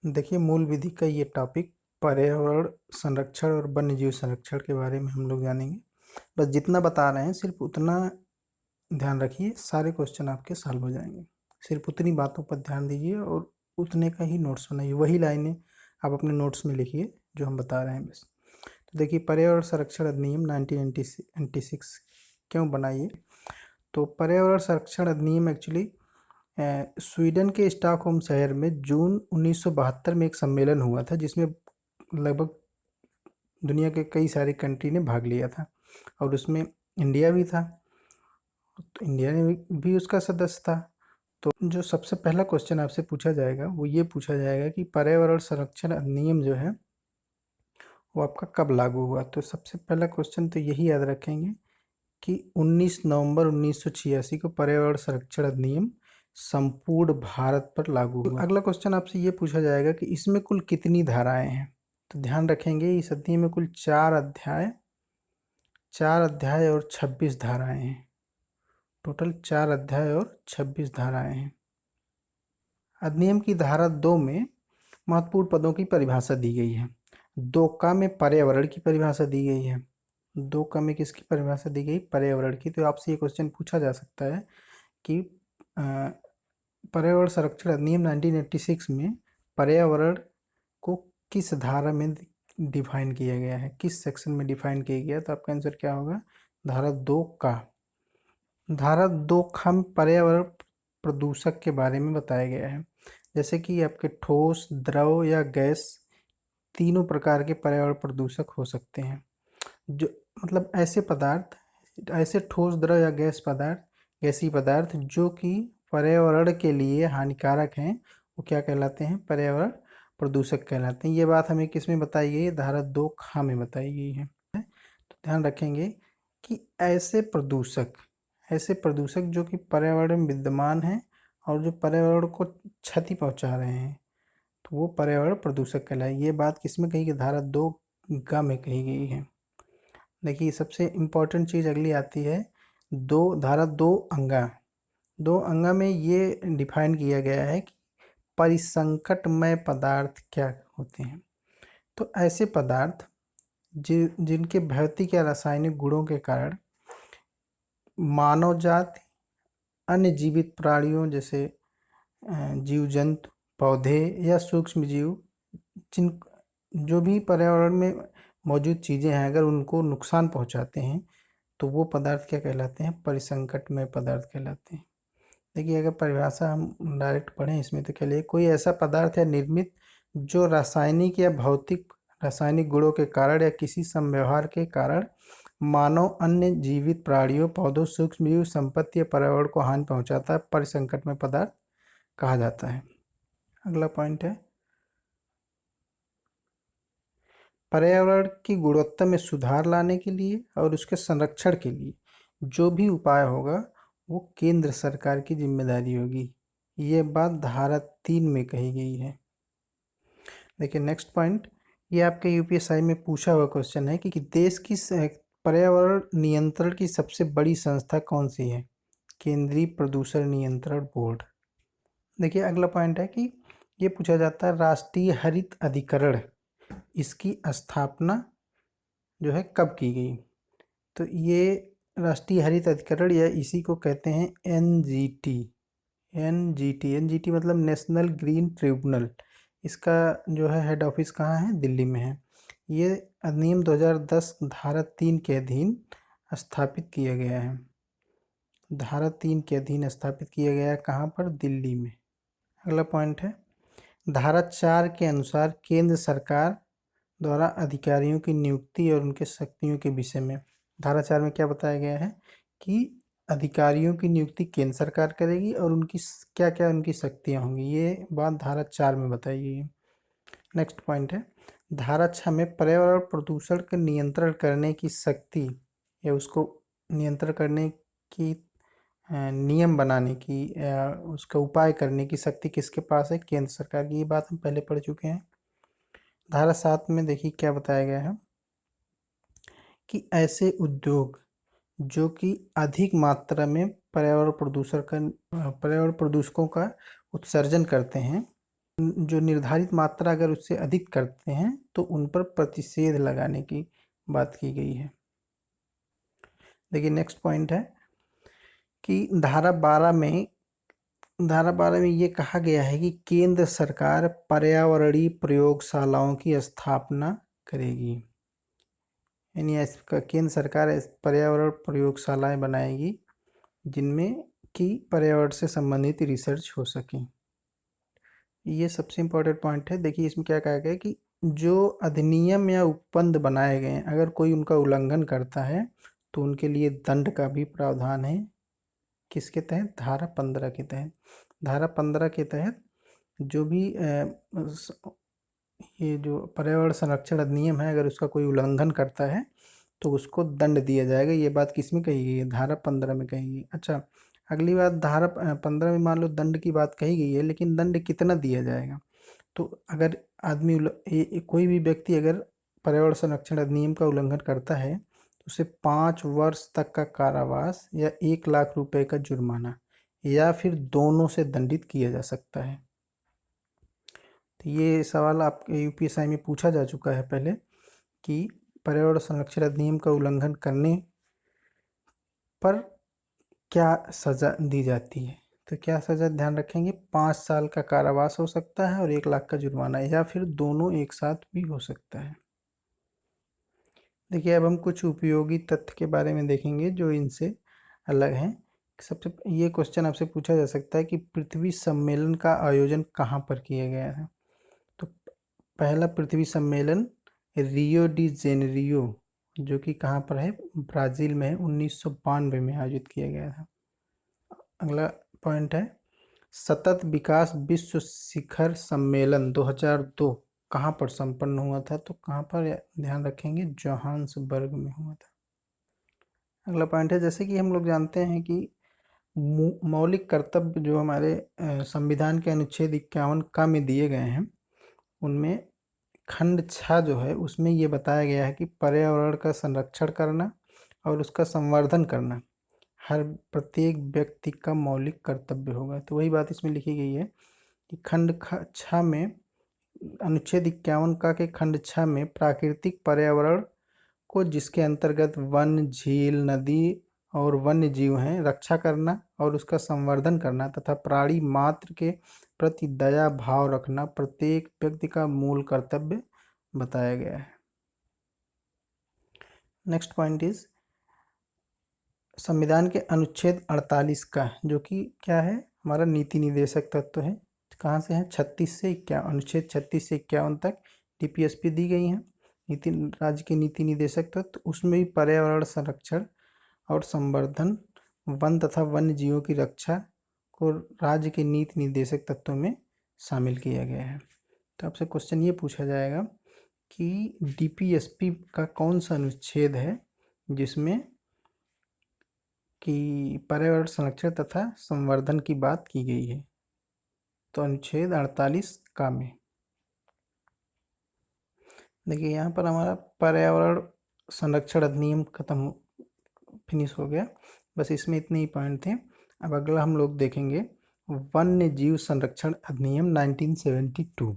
देखिए, मूल विधि का ये टॉपिक पर्यावरण संरक्षण और वन्यजीव संरक्षण के बारे में हम लोग जानेंगे। बस जितना बता रहे हैं सिर्फ उतना ध्यान रखिए, सारे क्वेश्चन आपके सॉल्व हो जाएंगे। सिर्फ उतनी बातों पर ध्यान दीजिए और उतने का ही नोट्स बनाइए, वही लाइनें आप अपने नोट्स में लिखिए जो हम बता रहे हैं बस। तो देखिए, पर्यावरण संरक्षण अधिनियम 1996 क्यों बनाइए। तो पर्यावरण संरक्षण अधिनियम एक्चुअली स्वीडन के स्टॉकहोम शहर में जून 1972 में एक सम्मेलन हुआ था, जिसमें लगभग दुनिया के कई सारे कंट्री ने भाग लिया था और उसमें इंडिया भी था। तो इंडिया ने भी उसका सदस्य था। तो जो सबसे पहला क्वेश्चन आपसे पूछा जाएगा वो ये पूछा जाएगा कि पर्यावरण संरक्षण अधिनियम जो है वो आपका कब लागू हुआ। तो सबसे पहला क्वेश्चन तो यही याद रखेंगे कि 19 नवंबर 1986 को पर्यावरण संरक्षण अधिनियम संपूर्ण भारत पर लागू हुआ। अगला क्वेश्चन आपसे ये पूछा जाएगा कि इसमें कुल कितनी धाराएं हैं। तो ध्यान रखेंगे इस अधिनियम में कुल 4 अध्याय और 26 धाराएं हैं। टोटल 4 अध्याय और 26 धाराएं हैं। अधिनियम की धारा 2 में महत्वपूर्ण पदों की परिभाषा दी गई है। 2 में पर्यावरण की परिभाषा दी गई है। 2 में किसकी परिभाषा दी गई? पर्यावरण की। तो आपसे ये क्वेश्चन पूछा जा सकता है कि पर्यावरण संरक्षण अधिनियम 1986 में पर्यावरण को किस धारा में डिफाइन किया गया है, किस सेक्शन में डिफाइन किया गया। तो आपका आंसर क्या होगा? धारा 2 का। धारा 2 में पर्यावरण प्रदूषक के बारे में बताया गया है, जैसे कि आपके ठोस, द्रव या गैस तीनों प्रकार के पर्यावरण प्रदूषक हो सकते हैं। जो मतलब ऐसे पदार्थ, ऐसे ठोस, द्रव या गैसीय पदार्थ जो कि पर्यावरण के लिए हानिकारक हैं, वो क्या कहलाते हैं? पर्यावरण प्रदूषक कहलाते हैं। ये बात हमें किस में बताई गई है? धारा 2 में बताई गई है। तो ध्यान रखेंगे कि ऐसे प्रदूषक जो कि पर्यावरण में विद्यमान हैं और जो पर्यावरण को क्षति पहुंचा रहे हैं, तो वो पर्यावरण प्रदूषक कहलाए। ये बात किस में कही गई? धारा 2 में कही गई है। देखिए, सबसे इम्पोर्टेंट चीज़ अगली आती है धारा 2 अंगा में ये डिफाइन किया गया है कि परिसंकटमय पदार्थ क्या होते हैं। तो ऐसे पदार्थ जिनके भौतिक या रासायनिक गुणों के कारण मानव जाति, अन्य जीवित प्राणियों जैसे जीव जंतु, पौधे या सूक्ष्म जीव, जो भी पर्यावरण में मौजूद चीज़ें हैं, अगर उनको नुकसान पहुंचाते हैं तो वो पदार्थ क्या कहलाते हैं? परिसंकटमय पदार्थ कहलाते हैं। देखिए, अगर परिभाषा हम डायरेक्ट पढ़ें इसमें तो क्या लिए, कोई ऐसा पदार्थ है निर्मित जो रासायनिक गुणों के कारण या किसी समव्यवहार के कारण मानव, अन्य जीवित प्राणियों, पौधों, सूक्ष्म जीव, संपत्ति या पर्यावरण को हानि पहुंचाता है, परिसंकटमय पदार्थ कहा जाता है। अगला पॉइंट है, पर्यावरण की गुणवत्ता में सुधार लाने के लिए और उसके संरक्षण के लिए जो भी उपाय होगा वो केंद्र सरकार की जिम्मेदारी होगी। ये बात धारा 3 में कही गई है। देखिए, नेक्स्ट पॉइंट, ये आपके यूपीएसआई में पूछा हुआ क्वेश्चन है कि देश की पर्यावरण नियंत्रण की सबसे बड़ी संस्था कौन सी है? केंद्रीय प्रदूषण नियंत्रण बोर्ड। देखिए, अगला पॉइंट है कि ये पूछा जाता है राष्ट्रीय हरित अधिकरण, इसकी स्थापना जो है कब की गई। तो ये राष्ट्रीय हरित अधिकरण या इसी को कहते हैं एनजीटी। एनजीटी मतलब नेशनल ग्रीन ट्रिब्यूनल। इसका जो है हेड ऑफिस कहाँ है? दिल्ली में है। ये अधिनियम 2010 धारा 3 के अधीन स्थापित किया गया है। धारा 3 के अधीन स्थापित किया गया है। कहाँ पर? दिल्ली में। अगला पॉइंट है, धारा 4 के अनुसार केंद्र सरकार द्वारा अधिकारियों की नियुक्ति और उनके शक्तियों के विषय में। धारा 4 में क्या बताया गया है कि अधिकारियों की नियुक्ति केंद्र सरकार करेगी और उनकी क्या क्या उनकी शक्तियाँ होंगी, ये बात धारा 4 में बताई गई है। नेक्स्ट पॉइंट है, धारा 6 में पर्यावरण प्रदूषण का नियंत्रण करने की शक्ति या उसको नियंत्रण करने की नियम बनाने की या उसका उपाय करने की शक्ति किसके पास है? केंद्र सरकार की। ये बात हम पहले पढ़ चुके हैं। धारा 7 में देखिए क्या बताया गया है कि ऐसे उद्योग जो कि अधिक मात्रा में पर्यावरण प्रदूषकों का उत्सर्जन करते हैं जो निर्धारित मात्रा अगर उससे अधिक करते हैं तो उन पर प्रतिषेध लगाने की बात की गई है। देखिए नेक्स्ट पॉइंट है कि धारा 12 में ये कहा गया है कि केंद्र सरकार पर्यावरणीय प्रयोगशालाओं की स्थापना करेगी, यानी केंद्र सरकार पर्यावरण प्रयोगशालाएं बनाएगी जिनमें कि पर्यावरण से संबंधित रिसर्च हो सके। ये सबसे इम्पोर्टेंट पॉइंट है। देखिए इसमें क्या कहा गया है कि जो अधिनियम या उपबंध बनाए गए हैं अगर कोई उनका उल्लंघन करता है तो उनके लिए दंड का भी प्रावधान है। किसके तहत? धारा 15 के तहत। धारा 15 के तहत जो भी ये जो पर्यावरण संरक्षण अधिनियम है अगर उसका कोई उल्लंघन करता है तो उसको दंड दिया जाएगा। ये बात किस में कही गई है? धारा 15 में कही गई। अच्छा, अगली बात, धारा 15 में मान लो दंड की बात कही गई है, लेकिन दंड कितना दिया जाएगा? तो अगर आदमी कोई भी व्यक्ति अगर पर्यावरण संरक्षण अधिनियम का उल्लंघन करता है तो उसे 5 वर्ष तक का कारावास या 1 लाख रुपए का जुर्माना या फिर दोनों से दंडित किया जा सकता है। तो ये सवाल आपके यूपीएसआई में पूछा जा चुका है पहले कि पर्यावरण संरक्षण अधिनियम का उल्लंघन करने पर क्या सज़ा दी जाती है। तो क्या सज़ा ध्यान रखेंगे? 5 साल का कारावास हो सकता है और 1 लाख का जुर्माना या फिर दोनों एक साथ भी हो सकता है। देखिए अब हम कुछ उपयोगी तथ्य के बारे में देखेंगे जो इनसे अलग हैं। सबसे ये क्वेश्चन आपसे पूछा जा सकता है कि पृथ्वी सम्मेलन का आयोजन कहाँ पर किया गया था? तो पहला पृथ्वी सम्मेलन रियो डी जेनेरियो जो कि कहाँ पर है? ब्राज़ील में है, 1992 में आयोजित किया गया था। अगला पॉइंट है सतत विकास विश्व शिखर सम्मेलन 2002 कहाँ पर संपन्न हुआ था? तो कहाँ पर? ध्यान रखेंगे, जोहान्सबर्ग में हुआ था। अगला पॉइंट है जैसे कि हम लोग जानते हैं कि मौलिक कर्तव्य जो हमारे संविधान के अनुच्छेद 51 का में दिए गए हैं उनमें खंड 6 जो है उसमें ये बताया गया है कि पर्यावरण का संरक्षण करना और उसका संवर्धन करना हर प्रत्येक व्यक्ति का मौलिक कर्तव्य होगा। तो वही बात इसमें लिखी गई है कि खंड 6 में अनुच्छेद 51 का के खंड 6 में प्राकृतिक पर्यावरण को जिसके अंतर्गत वन, झील, नदी और वन्य जीव हैं रक्षा करना और उसका संवर्धन करना तथा प्राणी मात्र के प्रति दया भाव रखना प्रत्येक व्यक्ति का मूल कर्तव्य बताया गया है। नेक्स्ट पॉइंट इज संविधान के अनुच्छेद 48 का जो कि क्या है? हमारा नीति निर्देशक तत्व है। कहाँ से है? 36 से 51, अनुच्छेद 36 से 51 तक डीपीएसपी दी गई हैं नीति राज्य के नीति निर्देशक तत्व। उसमें भी पर्यावरण संरक्षण और संवर्धन, वन तथा वन्य जीवों की रक्षा को राज्य के नीति निर्देशक तत्वों में शामिल किया गया है। तो आपसे क्वेश्चन ये पूछा जाएगा कि डीपीएसपी का कौन सा अनुच्छेद है जिसमें कि पर्यावरण संरक्षण तथा संवर्धन की बात की गई है? तो अनुच्छेद 48 का में। देखिए यहाँ पर हमारा पर्यावरण संरक्षण अधिनियम खत्म फिनिश हो गया, बस इसमें इतने ही पॉइंट थे। अब अगला हम लोग देखेंगे वन्य जीव संरक्षण अधिनियम 1972।